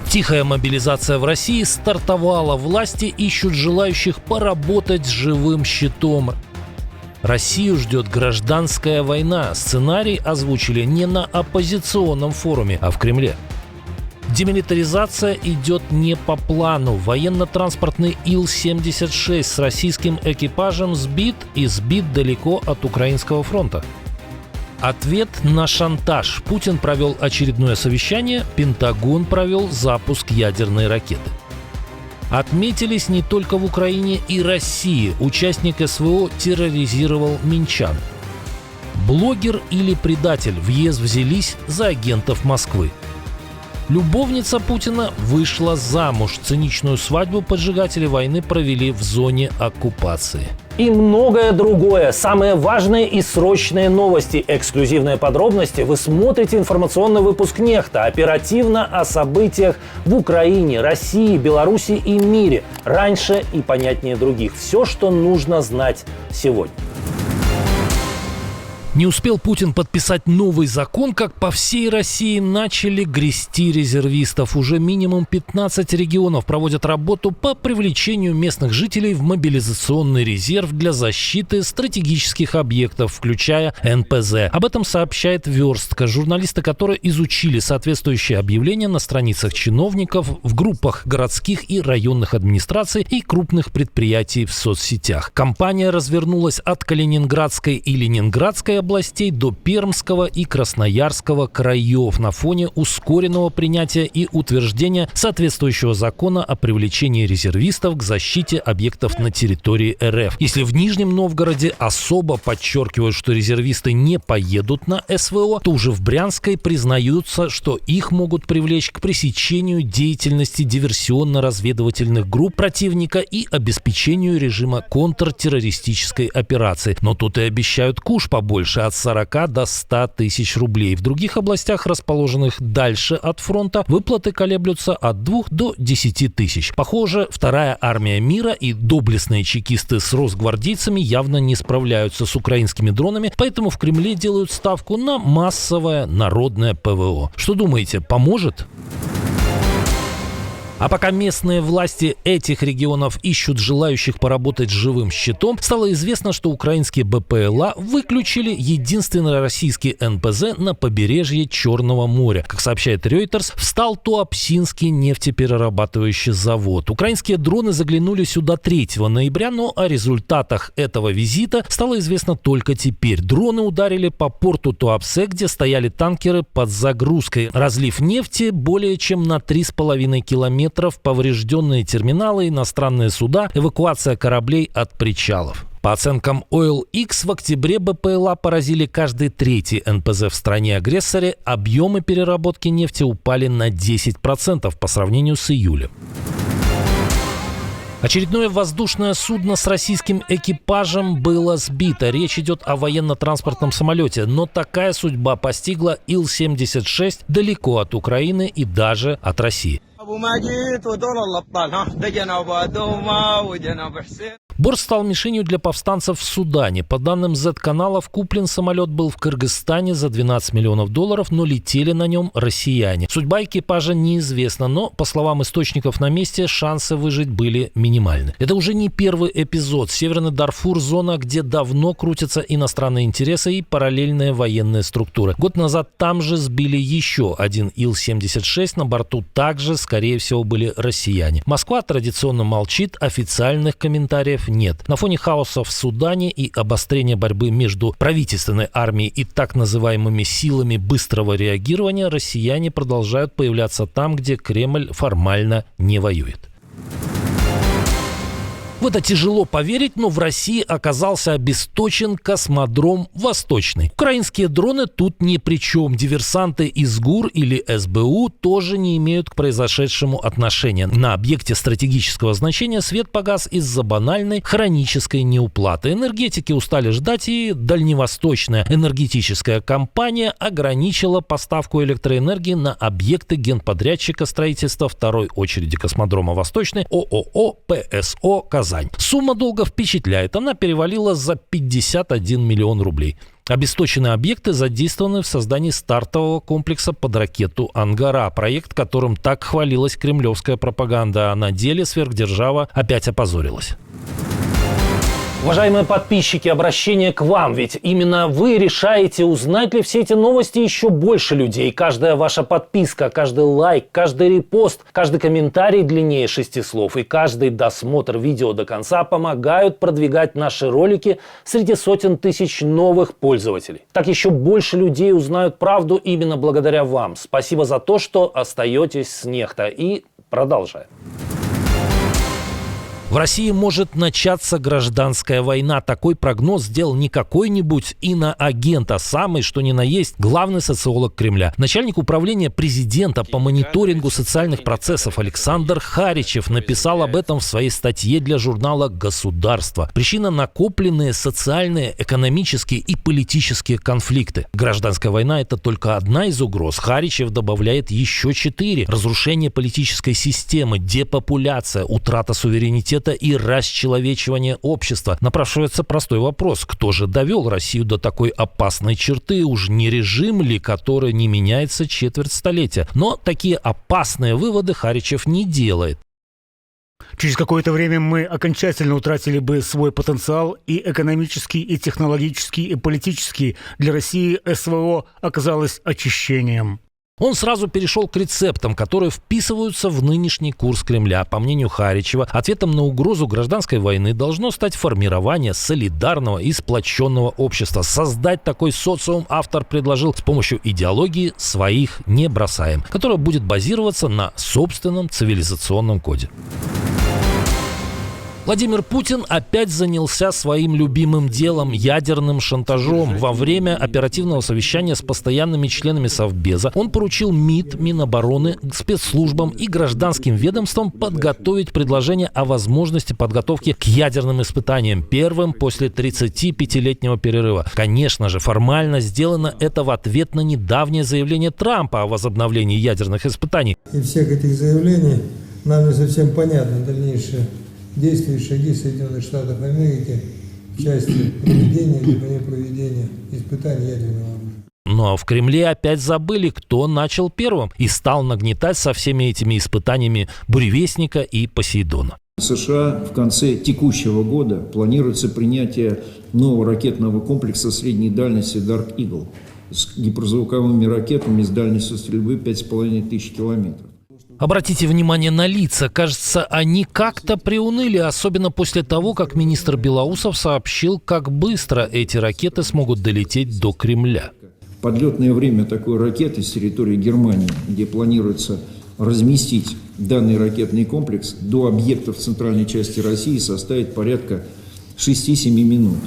Тихая мобилизация в России стартовала. Власти ищут желающих поработать с живым щитом. Россию ждет гражданская война. Сценарий озвучили не на оппозиционном форуме, а в Кремле. Демилитаризация идет не по плану. Военно-транспортный Ил-76 с российским экипажем сбит далеко от украинского фронта. Ответ на шантаж. Путин провел очередное совещание, Пентагон провел запуск ядерной ракеты. Отметились не только в Украине и России. Участник СВО терроризировал минчан. Блогер или предатель в ЕС взялись за агентов Москвы. Любовница Путина вышла замуж. Циничную свадьбу поджигатели войны провели в зоне оккупации. И многое другое. Самые важные и срочные новости. Эксклюзивные подробности. Вы смотрите информационный выпуск «Нехта». Оперативно о событиях в Украине, России, Беларуси и мире. Раньше и понятнее других. Все, что нужно знать сегодня. Не успел Путин подписать новый закон, как по всей России начали грести резервистов. Уже минимум 15 регионов проводят работу по привлечению местных жителей в мобилизационный резерв для защиты стратегических объектов, включая НПЗ. Об этом сообщает «Верстка», журналисты которой изучили соответствующие объявления на страницах чиновников, в группах городских и районных администраций и крупных предприятий в соцсетях. Кампания развернулась от Калининградской и Ленинградской областей до Пермского и Красноярского краев на фоне ускоренного принятия и утверждения соответствующего закона о привлечении резервистов к защите объектов на территории РФ. Если в Нижнем Новгороде особо подчеркивают, что резервисты не поедут на СВО, то уже в Брянской признаются, что их могут привлечь к пресечению деятельности диверсионно-разведывательных групп противника и обеспечению режима контртеррористической операции. Но тут и обещают куш побольше, от 40 до 100 тысяч рублей. В других областях, расположенных дальше от фронта, выплаты колеблются от 2 до 10 тысяч. Похоже, вторая армия мира и доблестные чекисты с росгвардейцами явно не справляются с украинскими дронами, поэтому в Кремле делают ставку на массовое народное ПВО. Что думаете, поможет? А пока местные власти этих регионов ищут желающих поработать с живым щитом, стало известно, что украинские БПЛА выключили единственный российский НПЗ на побережье Черного моря. Как сообщает Reuters, встал Туапсинский нефтеперерабатывающий завод. Украинские дроны заглянули сюда 3 ноября, но о результатах этого визита стало известно только теперь. Дроны ударили по порту Туапсе, где стояли танкеры под загрузкой. Разлив нефти более чем на 3,5 километра, поврежденные терминалы, иностранные суда, эвакуация кораблей от причалов. По оценкам OilX, в октябре БПЛА поразили каждый 3-й НПЗ в стране-агрессоре. Объемы переработки нефти упали на 10% по сравнению с июлем. Очередное воздушное судно с российским экипажем было сбито. Речь идет о военно-транспортном самолете, но такая судьба постигла Ил-76 далеко от Украины и даже от России. Борт стал мишенью для повстанцев в Судане. По данным Z-каналов, куплен самолет был в Кыргызстане за $12 миллионов, но летели на нем россияне. Судьба экипажа неизвестна, но, по словам источников на месте, шансы выжить были минимальны. Это уже не первый эпизод. Северный Дарфур – зона, где давно крутятся иностранные интересы и параллельные военные структуры. Год назад там же сбили еще один Ил-76. На борту также, скорее всего, были россияне. Москва традиционно молчит, официальных комментариев нет. На фоне хаоса в Судане и обострения борьбы между правительственной армией и так называемыми силами быстрого реагирования россияне продолжают появляться там, где Кремль формально не воюет. В это тяжело поверить, но в России оказался обесточен космодром «Восточный». Украинские дроны тут ни при чем. Диверсанты из ГУР или СБУ тоже не имеют к произошедшему отношения. На объекте стратегического значения свет погас из-за банальной хронической неуплаты. Энергетики устали ждать, и дальневосточная энергетическая компания ограничила поставку электроэнергии на объекты генподрядчика строительства второй очереди космодрома «Восточный» ООО «ПСО Казань». Сумма долга впечатляет. Она перевалила за 51 миллион рублей. Обесточенные объекты задействованы в создании стартового комплекса под ракету «Ангара», проект, которым так хвалилась кремлевская пропаганда, а на деле сверхдержава опять опозорилась. Уважаемые подписчики, обращение к вам, ведь именно вы решаете, узнать ли все эти новости еще больше людей. Каждая ваша подписка, каждый лайк, каждый репост, каждый комментарий длиннее 6 слов и каждый досмотр видео до конца помогают продвигать наши ролики среди сотен тысяч новых пользователей. Так еще больше людей узнают правду именно благодаря вам. Спасибо за то, что остаетесь с Нехта. И продолжаем. В России может начаться гражданская война. Такой прогноз сделал не какой-нибудь иноагент, а самый, что ни на есть, главный социолог Кремля. Начальник управления президента по мониторингу социальных процессов Александр Харичев написал об этом в своей статье для журнала «Государство». Причина – накопленные социальные, экономические и политические конфликты. Гражданская война – это только одна из угроз. Харичев добавляет еще 4. Разрушение политической системы, депопуляция, утрата суверенитета и расчеловечивание общества. Напрашивается простой вопрос: кто же довел Россию до такой опасной черты? Уж не режим ли, который не меняется четверть столетия? Но такие опасные выводы Харичев не делает. Через какое-то время мы окончательно утратили бы свой потенциал и экономический, и технологический, и политический. Для России СВО оказалось очищением. Он сразу перешел к рецептам, которые вписываются в нынешний курс Кремля. По мнению Харичева, ответом на угрозу гражданской войны должно стать формирование солидарного и сплоченного общества. Создать такой социум автор предложил с помощью идеологии «своих не бросаем», которая будет базироваться на собственном цивилизационном коде. Владимир Путин опять занялся своим любимым делом – ядерным шантажом. Во время оперативного совещания с постоянными членами Совбеза он поручил МИД, Минобороны, спецслужбам и гражданским ведомствам подготовить предложение о возможности подготовки к ядерным испытаниям, первым после 35-летнего перерыва. Конечно же, формально сделано это в ответ на недавнее заявление Трампа о возобновлении ядерных испытаний. И всех этих заявлений нам не совсем понятны дальнейшие действия и шаги Соединенных Штатов Америки в части проведения либо не проведения испытаний ядерного оружия. Но в Кремле опять забыли, кто начал первым и стал нагнетать со всеми этими испытаниями Буревестника и Посейдона. США в конце текущего года планируется принятие нового ракетного комплекса средней дальности Dark Eagle с гиперзвуковыми ракетами с дальностью стрельбы 5500 километров. Обратите внимание на лица. Кажется, они как-то приуныли, особенно после того, как министр Белоусов сообщил, как быстро эти ракеты смогут долететь до Кремля. Подлетное время такой ракеты с территории Германии, где планируется разместить данный ракетный комплекс, до объектов в центральной части России составит порядка 6-7 минут.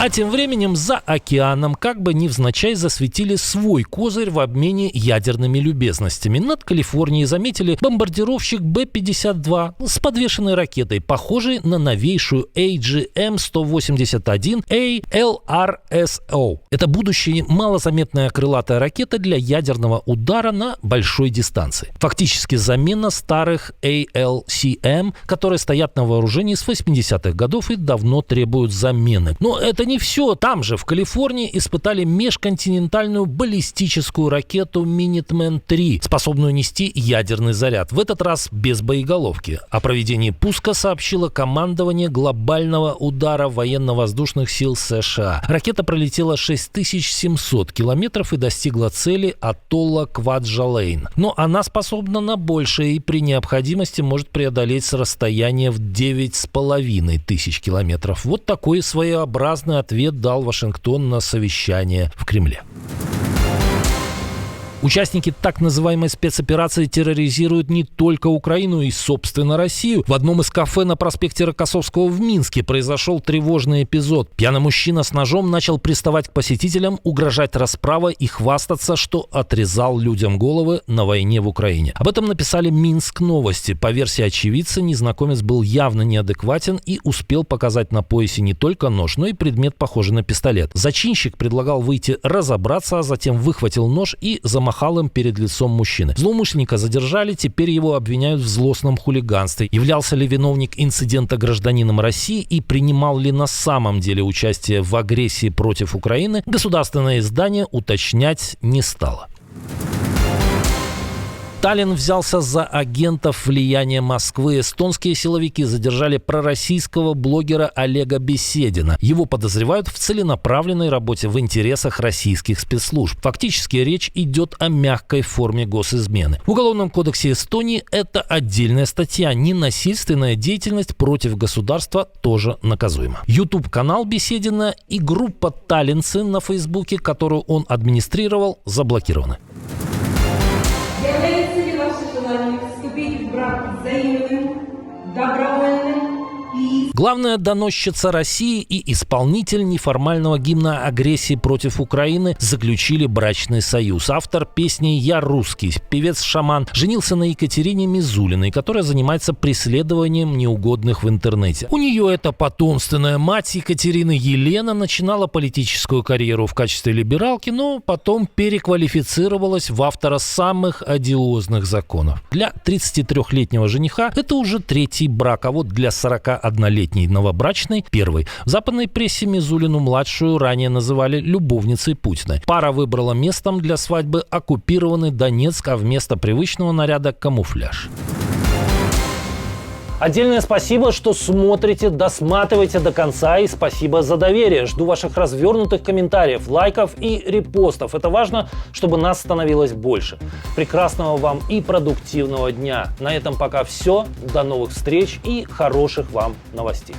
А тем временем за океаном как бы невзначай засветили свой козырь в обмене ядерными любезностями. Над Калифорнией заметили бомбардировщик Б-52 с подвешенной ракетой, похожей на новейшую AGM-181 ALRSO. Это будущая малозаметная крылатая ракета для ядерного удара на большой дистанции. Фактически замена старых ALCM, которые стоят на вооружении с 80-х годов и давно требуют замены. Но это не все. Там же, в Калифорнии, испытали межконтинентальную баллистическую ракету Minuteman-III, способную нести ядерный заряд. В этот раз без боеголовки. О проведении пуска сообщило командование глобального удара военно-воздушных сил США. Ракета пролетела 6700 километров и достигла цели атолла Кваджалейн. Но она способна на большее и при необходимости может преодолеть расстояние в 9500 километров. Вот такой своеобразный ответ дал Вашингтон на совещание в Кремле. Участники так называемой спецоперации терроризируют не только Украину и, собственно, Россию. В одном из кафе на проспекте Рокоссовского в Минске произошел тревожный эпизод. Пьяный мужчина с ножом начал приставать к посетителям, угрожать расправой и хвастаться, что отрезал людям головы на войне в Украине. Об этом написали Минск новости. По версии очевидца, незнакомец был явно неадекватен и успел показать на поясе не только нож, но и предмет, похожий на пистолет. Зачинщик предлагал выйти разобраться, а затем выхватил нож и замахнулся помахал им перед лицом мужчины. Злоумышленника задержали, теперь его обвиняют в злостном хулиганстве. Являлся ли виновник инцидента гражданином России и принимал ли на самом деле участие в агрессии против Украины, государственное издание уточнять не стало. Таллин взялся за агентов влияния Москвы. Эстонские силовики задержали пророссийского блогера Олега Беседина. Его подозревают в целенаправленной работе в интересах российских спецслужб. Фактически речь идет о мягкой форме госизмены. В Уголовном кодексе Эстонии это отдельная статья. Ненасильственная деятельность против государства тоже наказуема. YouTube-канал Беседина и группа «Таллинцы» на Фейсбуке, которую он администрировал, заблокированы. Является ли ваше желание вступить в брак взаимным, добровольным и... Главная доносчица России и исполнитель неформального гимна агрессии против Украины заключили брачный союз. Автор песни «Я русский», певец-шаман, женился на Екатерине Мизулиной, которая занимается преследованием неугодных в интернете. У нее это потомственная мать Екатерины Елена начинала политическую карьеру в качестве либералки, но потом переквалифицировалась в автора самых одиозных законов. Для 33-летнего жениха это уже третий брак, а вот для 41-летней новобрачной – первый. В западной прессе Мизулину-младшую ранее называли любовницей Путина. Пара выбрала местом для свадьбы оккупированный Донецк, а вместо привычного наряда – камуфляж. Отдельное спасибо, что смотрите, досматриваете до конца, и спасибо за доверие. Жду ваших развернутых комментариев, лайков и репостов. Это важно, чтобы нас становилось больше. Прекрасного вам и продуктивного дня. На этом пока все. До новых встреч и хороших вам новостей.